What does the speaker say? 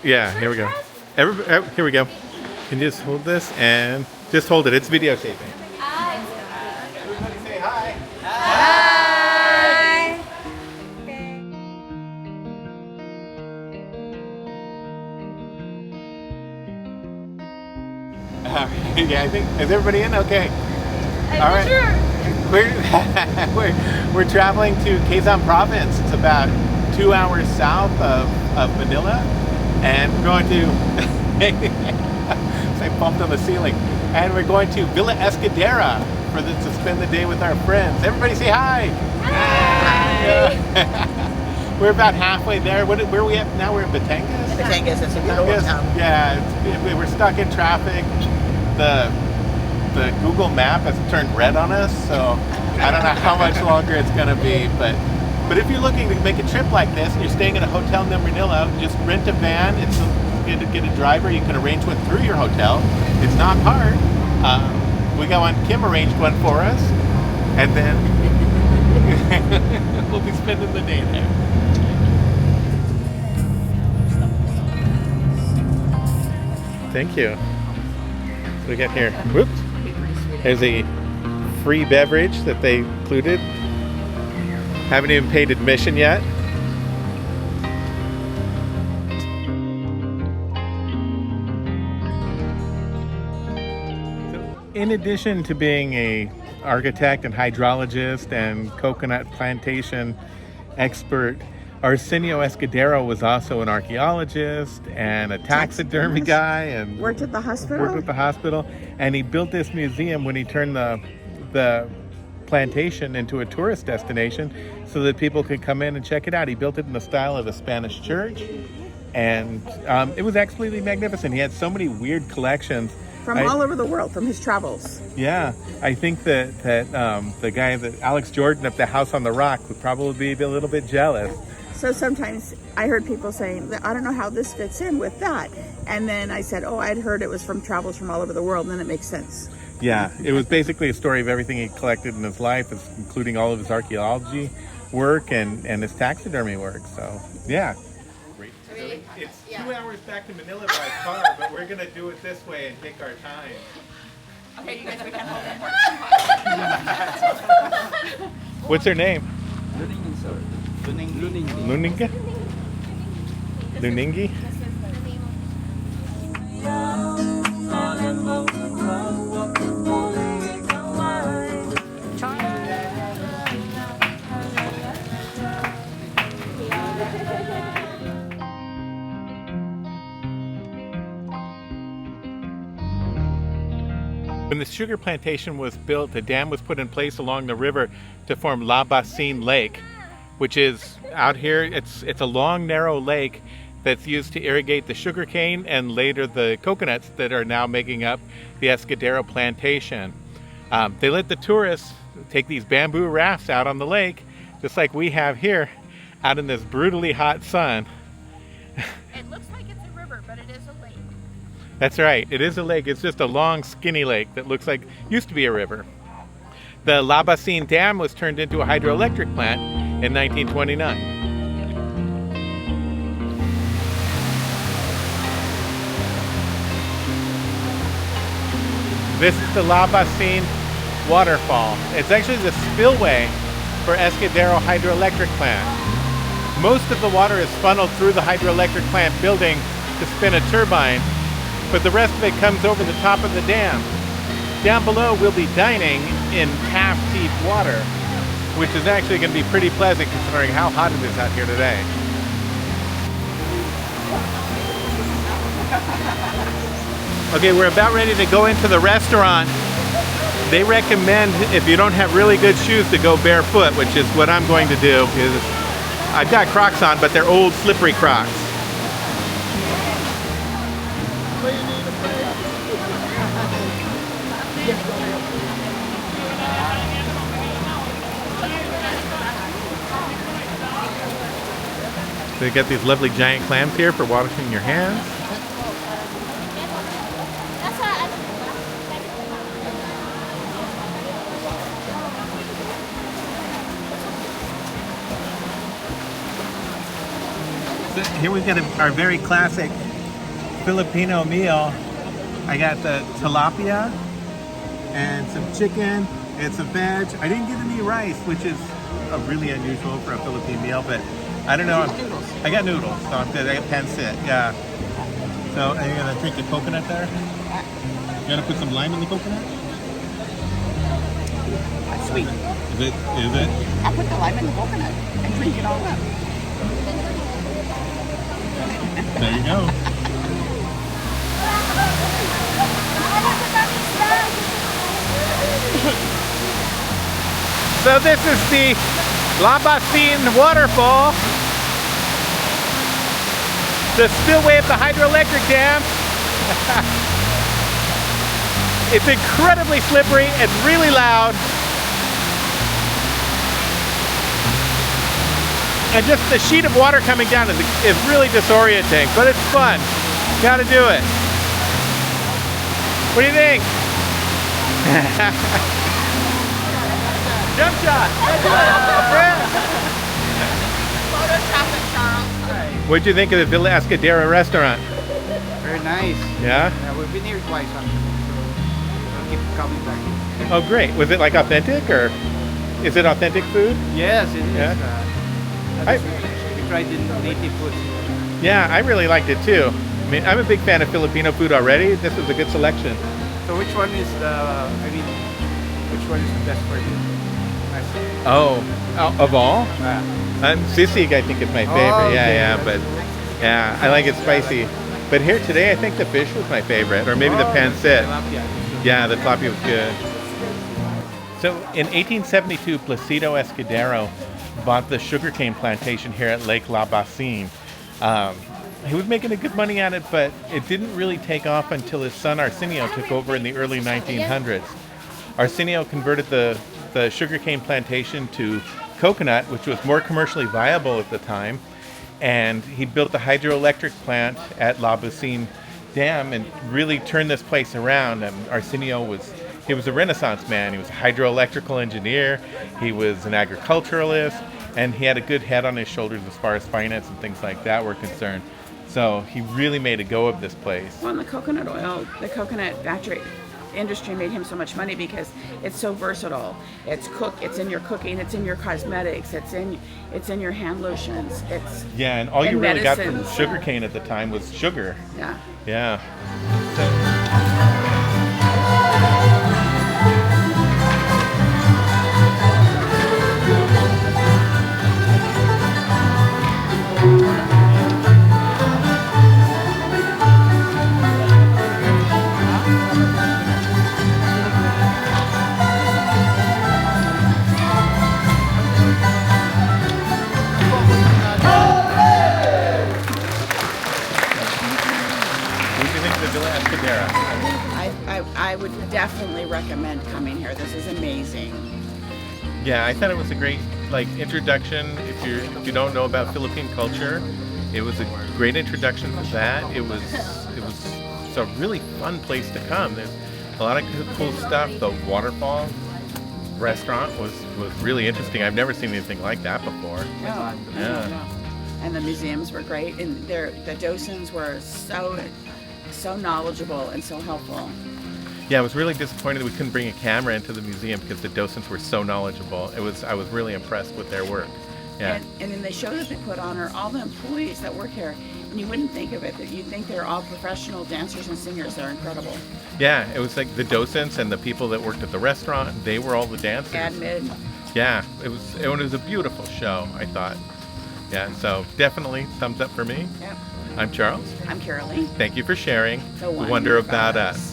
Yeah, here we go. Here we go. Can you just hold this and just hold it? It's videotaping. Everybody say hi. Hi. Yeah, I think is everybody in? Okay. All right. Sure. We're traveling to Quezon Province. It's about 2 hours south of Manila, and we're going to. I bumped on the ceiling, and we're going to Villa Escudero to spend the day with our friends. Everybody say hi. Hi. We're about halfway there. Where are we at now? We're in Batangas. Batangas, it's a little town. Yeah, we're stuck in traffic. The Google map has turned red on us, so I don't know how much longer it's going to be. But if you're looking to make a trip like this and you're staying at a hotel in Manila, just rent a van. Get a driver. You can arrange one through your hotel. It's not hard. We got one. Kim arranged one for us, and then we'll be spending the day there. Thank you. What do we got here? Whoops. There's a free beverage that they included. Haven't even paid admission yet. In addition to being a architect and hydrologist and coconut plantation expert, Arsenio Escudero was also an archaeologist and a taxidermy guy and Worked at the hospital. And he built this museum when he turned the plantation into a tourist destination so that people could come in and check it out. He built it in the style of a Spanish church, and it was absolutely magnificent. He had so many weird collections From all over the world, from his travels. Yeah, I think that the guy, Alex Jordan of the House on the Rock, would probably be a little bit jealous. So sometimes I heard people saying, I don't know how this fits in with that. And then I said, oh, I'd heard it was from travels from all over the world, and then it makes sense. Yeah, it was basically a story of everything he collected in his life, including all of his archaeology work and his taxidermy work. So, yeah. Great. So it's 2 hours back to Manila by car, but we're going to do it this way and take our time. Okay, you guys, we can hold it. What's her name? Luningi. Luninga? Luningi? When the sugar plantation was built, a dam was put in place along the river to form La Bassine Lake, which is out here. It's a long, narrow lake that's used to irrigate the sugarcane and later the coconuts that are now making up the Escudero plantation. They let the tourists take these bamboo rafts out on the lake, just like we have here, out in this brutally hot sun. It looks like it's a river, but it is a lake. That's right, it is a lake. It's just a long, skinny lake that looks like used to be a river. The La Bassine Dam was turned into a hydroelectric plant in 1929. This is the La Bassine waterfall. It's actually the spillway for Escudero Hydroelectric Plant. Most of the water is funneled through the hydroelectric plant building to spin a turbine, but the rest of it comes over the top of the dam. Down below, we'll be dining in half-deep water, which is actually going to be pretty pleasant considering how hot it is out here today. Okay, we're about ready to go into the restaurant. They recommend, if you don't have really good shoes, to go barefoot, which is what I'm going to do. Because I've got Crocs on, but they're old, slippery Crocs. They got these lovely giant clams here for washing your hands. So here we've got our very classic Filipino meal. I got the tilapia and some chicken and some veg. I didn't get any rice, which is really unusual for a Philippine meal, but I don't know. I got noodles, so I'm good. I got pancit, yeah. So are you gonna drink the coconut there? You gonna put some lime in the coconut? That's sweet. Is it? I put the lime in the coconut and drink it all up. There you go. So this is the Labasin waterfall, the spillway of the hydroelectric dam. It's incredibly slippery and really loud. And just the sheet of water coming down is really disorienting, but it's fun. Gotta do it. What do you think? Jump shot! What'd you think of the Villa Escudero restaurant? Very nice. Yeah? Yeah, we've been here twice actually, so we'll keep coming back. Oh great. Was it like authentic, or is it authentic food? Yes, it is. Yeah. We tried the native food. Yeah, I really liked it too. I mean, I'm a big fan of Filipino food already. This was a good selection. So which one is which one is the best for you? Oh, of all? Ah. Sisig I think is my favorite. Yeah, but yeah, I like it spicy. But here today I think the fish was my favorite, or maybe the pancit. Yeah, the tilapia was good. So in 1872, Placido Escudero bought the sugarcane plantation here at Lake Labasin. He was making a good money at it, but it didn't really take off until his son Arsenio took over in the early 1900s. Arsenio converted the sugarcane plantation to coconut, which was more commercially viable at the time, and he built the hydroelectric plant at Labasin Dam and really turned this place around. And Arsenio was a Renaissance man. He was a hydroelectrical engineer, he was an agriculturalist, and he had a good head on his shoulders as far as finance and things like that were concerned. So he really made a go of this place. Well, and the coconut oil, the coconut factory industry made him so much money because it's so versatile. It's in your cooking, it's in your cosmetics, it's in your hand lotions. Yeah, and all you really got from medicines. sugarcane at the time was sugar. Yeah. Yeah. I would definitely recommend coming here. This is amazing. Yeah, I thought it was a great introduction. If you don't know about Philippine culture, it was a great introduction to that. It was a really fun place to come. There's a lot of cool stuff. The waterfall restaurant was really interesting. I've never seen anything like that before. Oh, Yeah. And the museums were great, and the docents were so knowledgeable and so helpful. Yeah, I was really disappointed we couldn't bring a camera into the museum because the docents were so knowledgeable. I was really impressed with their work. Yeah. And then the show that they put on are all the employees that work here, and you wouldn't think of it, that you'd think they're all professional dancers and singers. They're incredible. Yeah, it was like the docents and the people that worked at the restaurant, they were all the dancers. Admin. Yeah, it was a beautiful show, I thought. Yeah, so definitely thumbs up for me. Yep. I'm Charles. I'm Karalee. Thank you for sharing The Wonder About Us.